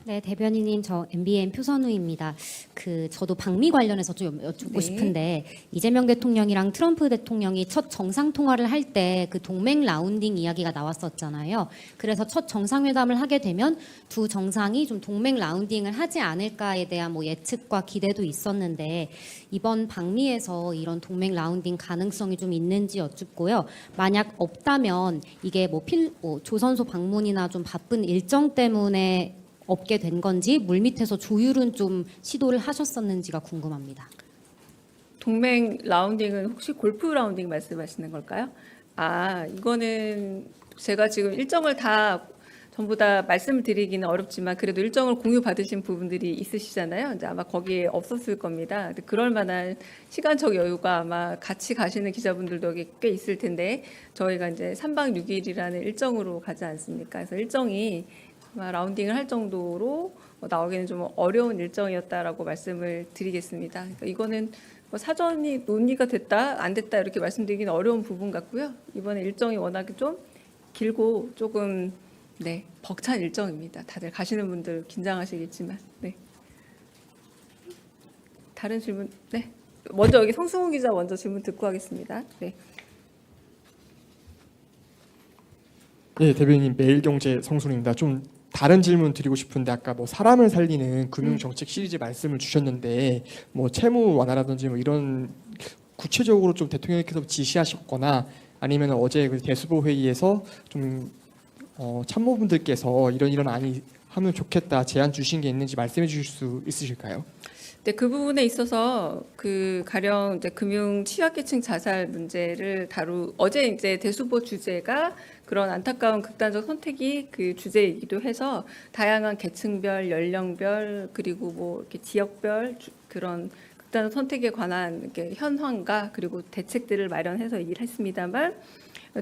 네, 대변인님, 저 MBN 표선우입니다. 저도 방미 관련해서 좀 여쭙고 네. 싶은데, 이재명 대통령이랑 트럼프 대통령이 첫 정상 통화를 할 때 그 동맹 라운딩 이야기가 나왔었잖아요. 그래서 첫 정상회담을 하게 되면 두 정상이 좀 동맹 라운딩을 하지 않을까에 대한 뭐 예측과 기대도 있었는데, 이번 방미에서 이런 동맹 라운딩 가능성이 좀 있는지 여쭙고요. 만약 없다면 이게 뭐 조선소 방문이나 좀 바쁜 일정 때문에 없게 된 건지, 물밑에서 조율은 좀 시도를 하셨었는지가 궁금합니다. 동맹 라운딩은 혹시 골프 라운딩 말씀하시는 걸까요? 이거는 제가 지금 일정을 다 전부 다 말씀을 드리기는 어렵지만 그래도 일정을 공유 받으신 부분들이 있으시잖아요. 이제 아마 거기에 없었을 겁니다. 근데 그럴 만한 시간적 여유가 아마 같이 가시는 기자분들도 꽤 있을 텐데 저희가 이제 3박 6일이라는 일정으로 가지 않습니까? 그래서 일정이 아마 라운딩을 할 정도로 나오기는 좀 어려운 일정이었다라고 말씀을 드리겠습니다. 그러니까 이거는 뭐 사전이 논의가 됐다 안 됐다 이렇게 말씀드리기는 어려운 부분 같고요. 이번에 일정이 워낙에 좀 길고 조금 벅찬 일정입니다. 다들 가시는 분들 긴장하시겠지만 다른 질문 먼저 여기 성승훈 기자 먼저 질문 듣고 하겠습니다. 네, 대변인 매일경제 성순입니다. 좀 다른 질문 드리고 싶은데 아까 뭐 사람을 살리는 금융정책 시리즈 말씀을 주셨는데 뭐 채무 완화라든지 뭐 이런 구체적으로 좀 대통령께서 지시하셨거나 아니면 어제 그 대수보 회의에서 좀 참모분들께서 이런 안이 하면 좋겠다 제안 주신 게 있는지 말씀해 주실 수 있으실까요? 네, 그 부분에 있어서 가령 이제 금융 취약계층 자살 문제를 어제 이제 대수보 주제가 그런 안타까운 극단적 선택이 그 주제이기도 해서 다양한 계층별, 연령별 그리고 뭐 이렇게 지역별 그런 극단적 선택에 관한 이렇게 현황과 그리고 대책들을 마련해서 얘기를 했습니다만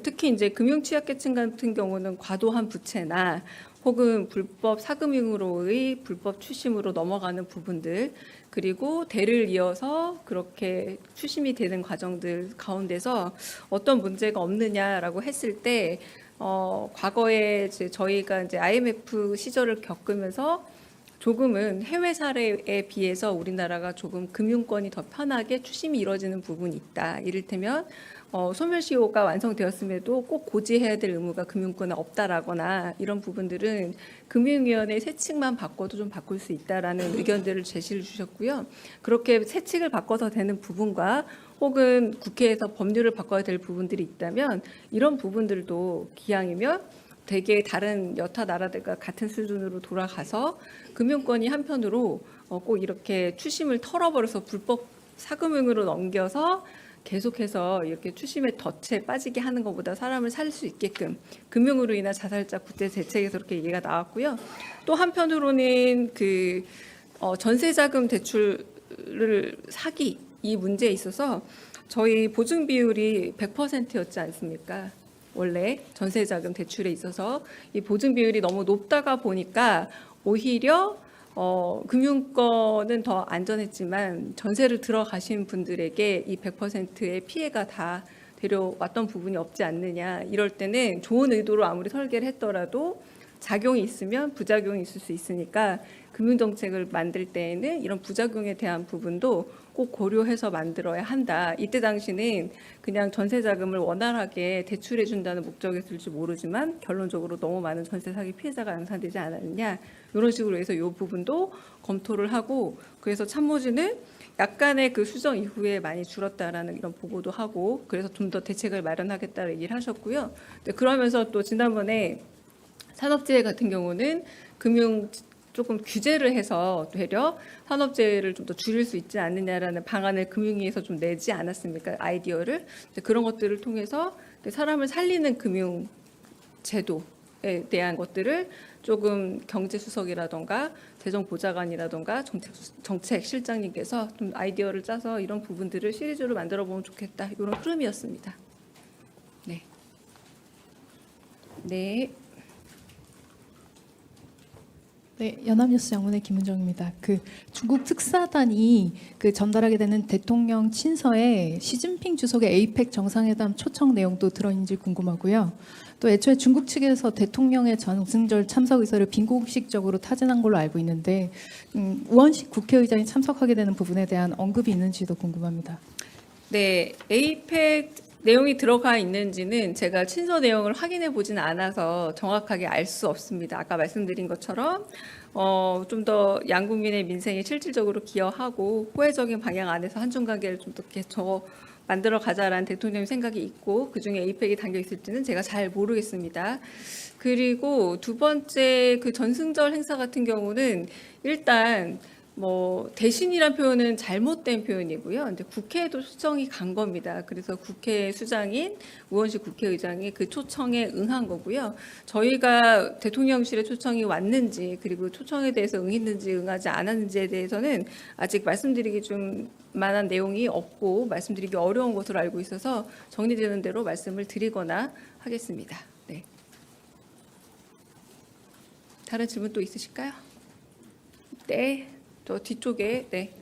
특히 이제 금융 취약계층 같은 경우는 과도한 부채나 혹은 불법 사금융으로의 불법 추심으로 넘어가는 부분들 그리고 대를 이어서 그렇게 추심이 되는 과정들 가운데서 어떤 문제가 없느냐라고 했을 때 과거에 저희가 이제 IMF 시절을 겪으면서 조금은 해외 사례에 비해서 우리나라가 조금 금융권이 더 편하게 추심이 이루어지는 부분이 있다. 이를테면 소멸시효가 완성되었음에도 꼭 고지해야 될 의무가 금융권에 없다라거나 이런 부분들은 금융위원회 세칙만 바꿔도 좀 바꿀 수 있다라는 의견들을 제시를 주셨고요. 그렇게 세칙을 바꿔서 되는 부분과 혹은 국회에서 법률을 바꿔야 될 부분들이 있다면 이런 부분들도 기왕이면 되게 다른 여타 나라들과 같은 수준으로 돌아가서 금융권이 한편으로 꼭 이렇게 추심을 털어버려서 불법 사금융으로 넘겨서 계속해서 이렇게 추심의 덫에 빠지게 하는 것보다 사람을 살릴 수 있게끔 금융으로 인한 자살자 구제 대책에서 그렇게 얘기가 나왔고요. 또 한편으로는 전세자금 대출을 사기 이 문제에 있어서 저희 보증 비율이 100%였지 않습니까? 원래 전세자금 대출에 있어서 이 보증 비율이 너무 높다가 보니까 오히려 금융권은 더 안전했지만 전세를 들어가신 분들에게 이 100%의 피해가 다 데려왔던 부분이 없지 않느냐. 이럴 때는 좋은 의도로 아무리 설계를 했더라도 작용이 있으면 부작용이 있을 수 있으니까 금융정책을 만들 때에는 이런 부작용에 대한 부분도 꼭 고려해서 만들어야 한다. 이때 당시는 그냥 전세자금을 원활하게 대출해 준다는 목적이었을지 모르지만 결론적으로 너무 많은 전세 사기 피해자가 양산되지 않았느냐. 이런 식으로 해서 이 부분도 검토를 하고 그래서 참모진은 약간의 그 수정 이후에 많이 줄었다라는 이런 보고도 하고 그래서 좀 더 대책을 마련하겠다는 얘기를 하셨고요. 그러면서 또 지난번에 산업재해 같은 경우는 금융 조금 규제를 해서 되려 산업재해를 좀 더 줄일 수 있지 않느냐라는 방안을 금융위에서 좀 내지 않았습니까? 아이디어를. 그런 것들을 통해서 사람을 살리는 금융 제도에 대한 것들을 조금 경제수석이라던가 재정보좌관이라던가 정책실장님께서 좀 아이디어를 짜서 이런 부분들을 시리즈로 만들어 보면 좋겠다. 이런 흐름이었습니다. 네. 네, 연합뉴스 양문의 김은정입니다. 그 중국 특사단이 그 전달하게 되는 대통령 친서에 시진핑 주석의 에이펙 정상회담 초청 내용도 들어있는지 궁금하고요. 또 애초에 중국 측에서 대통령의 전승절 참석 의사를 빈공식적으로 타진한 걸로 알고 있는데 우원식 국회의장이 참석하게 되는 부분에 대한 언급이 있는지도 궁금합니다. 네, 에이펙 내용이 들어가 있는지는 제가 친서 내용을 확인해 보진 않아서 정확하게 알 수 없습니다. 아까 말씀드린 것처럼 좀 더 양국민의 민생에 실질적으로 기여하고 호혜적인 방향 안에서 한중 관계를 좀 더 만들어 가자라는 대통령의 생각이 있고 그중에 에이펙이 담겨 있을지는 제가 잘 모르겠습니다. 그리고 두 번째 그 전승절 행사 같은 경우는 일단 뭐 대신이란 표현은 잘못된 표현이고요. 근데 국회에도 초청이 간 겁니다. 그래서 국회 수장인 우원식 국회의장이 그 초청에 응한 거고요. 저희가 대통령실에 초청이 왔는지 그리고 초청에 대해서 응했는지 응하지 않았는지에 대해서는 아직 말씀드리기 좀 만한 내용이 없고 말씀드리기 어려운 것으로 알고 있어서 정리되는 대로 말씀을 드리거나 하겠습니다. 네. 다른 질문 또 있으실까요? 네. 저 뒤쪽에 네.